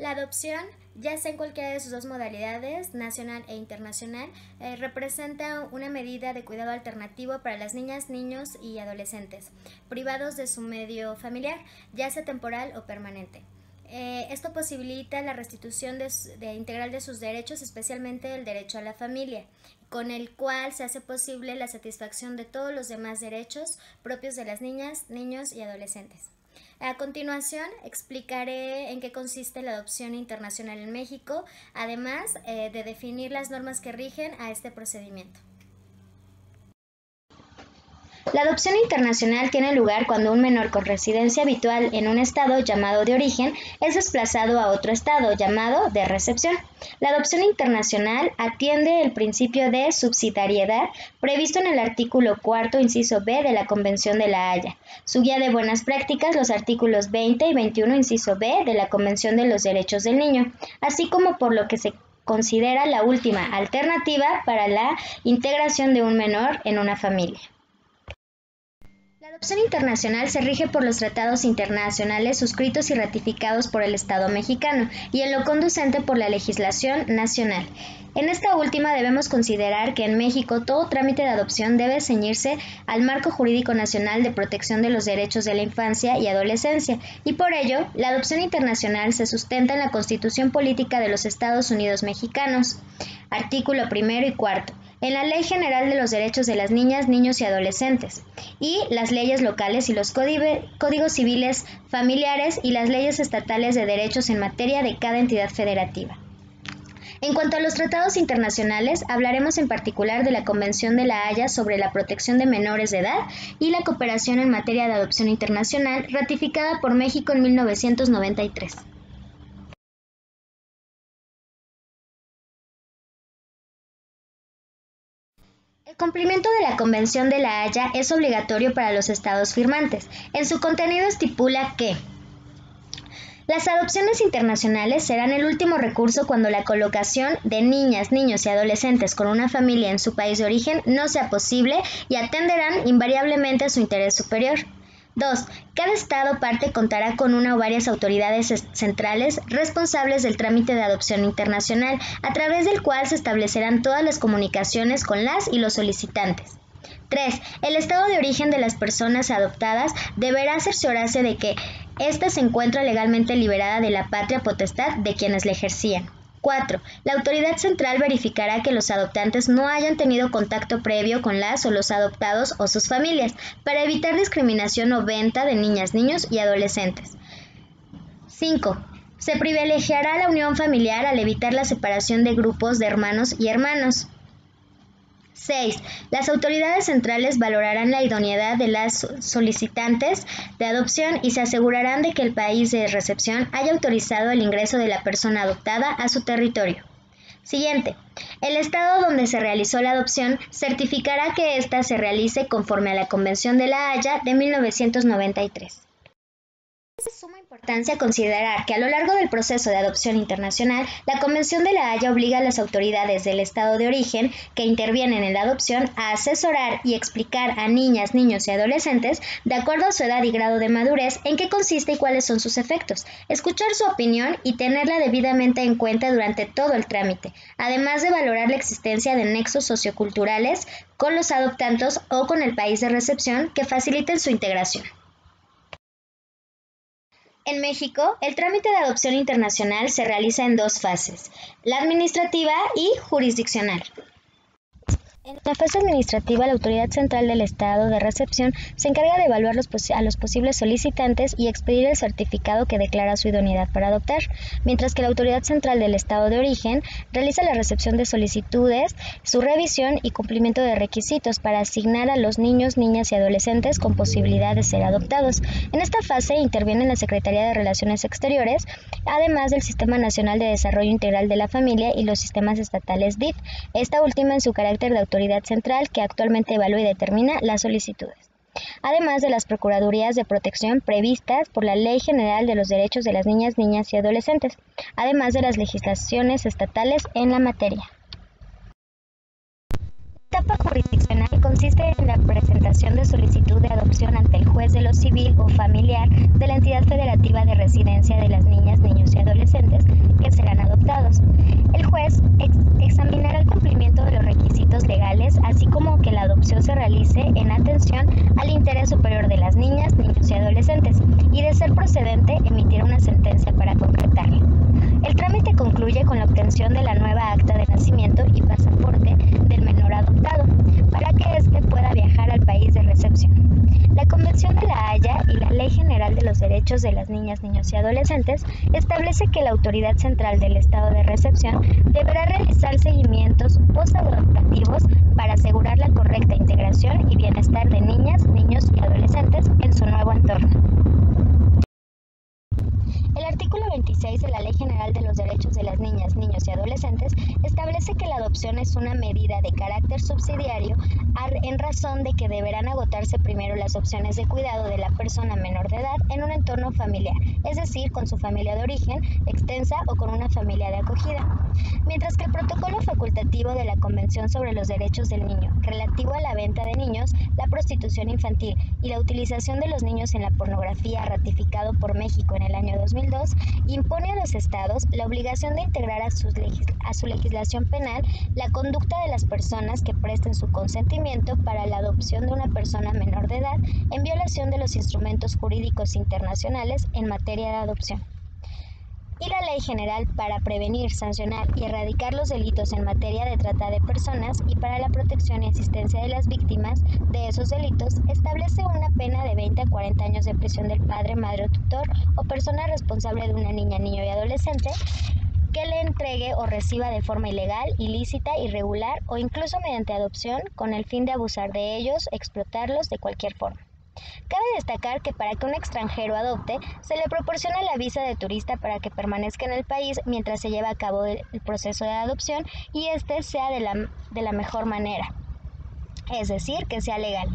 La adopción, ya sea en cualquiera de sus dos modalidades, nacional e internacional, representa una medida de cuidado alternativo para las niñas, niños y adolescentes, privados de su medio familiar, ya sea temporal o permanente. Esto posibilita la restitución integral de sus derechos, especialmente el derecho a la familia, con el cual se hace posible la satisfacción de todos los demás derechos propios de las niñas, niños y adolescentes. A continuación, explicaré en qué consiste la adopción internacional en México, además de definir las normas que rigen a este procedimiento. La adopción internacional tiene lugar cuando un menor con residencia habitual en un estado llamado de origen es desplazado a otro estado llamado de recepción. La adopción internacional atiende el principio de subsidiariedad previsto en el artículo 4, inciso B de la Convención de La Haya. Su guía de buenas prácticas, los artículos 20 y 21, inciso B de la Convención de los Derechos del Niño, así como por lo que se considera la última alternativa para la integración de un menor en una familia. La adopción internacional se rige por los tratados internacionales suscritos y ratificados por el Estado mexicano y en lo conducente por la legislación nacional. En esta última debemos considerar que en México todo trámite de adopción debe ceñirse al marco jurídico nacional de protección de los derechos de la infancia y adolescencia, y por ello, la adopción internacional se sustenta en la Constitución Política de los Estados Unidos Mexicanos, artículo 1 y 4. En la Ley General de los Derechos de las Niñas, Niños y Adolescentes, y las leyes locales y los códigos civiles familiares y las leyes estatales de derechos en materia de cada entidad federativa. En cuanto a los tratados internacionales, hablaremos en particular de la Convención de La Haya sobre la protección de menores de edad y la cooperación en materia de adopción internacional, ratificada por México en 1993. El cumplimiento de la Convención de La Haya es obligatorio para los estados firmantes. En su contenido estipula que las adopciones internacionales serán el último recurso cuando la colocación de niñas, niños y adolescentes con una familia en su país de origen no sea posible y atenderán invariablemente a su interés superior. 2. Cada estado parte contará con una o varias autoridades centrales responsables del trámite de adopción internacional, a través del cual se establecerán todas las comunicaciones con las y los solicitantes. 3. El estado de origen de las personas adoptadas deberá cerciorarse de que ésta se encuentra legalmente liberada de la patria potestad de quienes la ejercían. 4. La autoridad central verificará que los adoptantes no hayan tenido contacto previo con las o los adoptados o sus familias, para evitar discriminación o venta de niñas, niños y adolescentes. 5. Se privilegiará la unión familiar al evitar la separación de grupos de hermanos y hermanos. 6. Las autoridades centrales valorarán la idoneidad de las solicitantes de adopción y se asegurarán de que el país de recepción haya autorizado el ingreso de la persona adoptada a su territorio. Siguiente. El estado donde se realizó la adopción certificará que ésta se realice conforme a la Convención de La Haya de 1993. Es de suma importancia considerar que a lo largo del proceso de adopción internacional, la Convención de La Haya obliga a las autoridades del estado de origen que intervienen en la adopción a asesorar y explicar a niñas, niños y adolescentes, de acuerdo a su edad y grado de madurez, en qué consiste y cuáles son sus efectos, escuchar su opinión y tenerla debidamente en cuenta durante todo el trámite, además de valorar la existencia de nexos socioculturales con los adoptantes o con el país de recepción que faciliten su integración. En México, el trámite de adopción internacional se realiza en dos fases, la administrativa y jurisdiccional. En la fase administrativa, la autoridad central del estado de recepción se encarga de evaluar a los posibles solicitantes y expedir el certificado que declara su idoneidad para adoptar, mientras que la autoridad central del estado de origen realiza la recepción de solicitudes, su revisión y cumplimiento de requisitos para asignar a los niños, niñas y adolescentes con posibilidad de ser adoptados. En esta fase interviene la Secretaría de Relaciones Exteriores, además del Sistema Nacional de Desarrollo Integral de la Familia y los sistemas estatales DIF, esta última en su carácter de autoridad central que actualmente evalúa y determina las solicitudes, además de las Procuradurías de Protección previstas por la Ley General de los Derechos de las Niñas, Niñas y Adolescentes, además de las legislaciones estatales en la materia. La etapa jurisdiccional consiste en la presentación de solicitud de adopción ante el juez de lo civil o familiar de la entidad federativa de residencia de las niñas, niños y adolescentes que serán adoptados. El juez examinará el cumplimiento de los requisitos legales, así como que la adopción se realice en atención al interés superior de las niñas, niños y adolescentes, y de ser procedente emitirá una sentencia para concretarlo. El trámite concluye con la obtención de la nueva acta de nacimiento y pasaporte del menor adoptado, para que éste pueda viajar al país de recepción. La Convención de la Haya y la Ley General de los Derechos de las Niñas, Niños y Adolescentes establece que la autoridad central del estado de recepción deberá realizar seguimientos posadoptativos para asegurar la correcta integración y bienestar de niñas, niños y adolescentes en su nuevo entorno. El artículo 26 de la Ley General de los Derechos de las Niñas, Niños y Adolescentes establece que la adopción es una medida de carácter subsidiario en razón de que deberán agotarse primero las opciones de cuidado de la persona menor de edad en un entorno familiar, es decir, con su familia de origen, extensa o con una familia de acogida. Mientras que el protocolo facultativo de la Convención sobre los Derechos del Niño, relativo a la venta de niños, la prostitución infantil y la utilización de los niños en la pornografía, ratificado por México en el año 2002, impone a los estados la obligación de integrar a su legislación penal la conducta de las personas que presten su consentimiento para la adopción de una persona menor de edad en violación de los instrumentos jurídicos internacionales en materia de adopción. Y la Ley General para prevenir, sancionar y erradicar los delitos en materia de trata de personas y para la protección y asistencia de las víctimas de esos delitos establece una pena de 20 a 40 años de prisión del padre, madre o tutor o persona responsable de una niña, niño y adolescente que le entregue o reciba de forma ilegal, ilícita, irregular o incluso mediante adopción con el fin de abusar de ellos, explotarlos de cualquier forma. Cabe destacar que para que un extranjero adopte, se le proporciona la visa de turista para que permanezca en el país mientras se lleva a cabo el proceso de adopción y este sea de la mejor manera, es decir, que sea legal.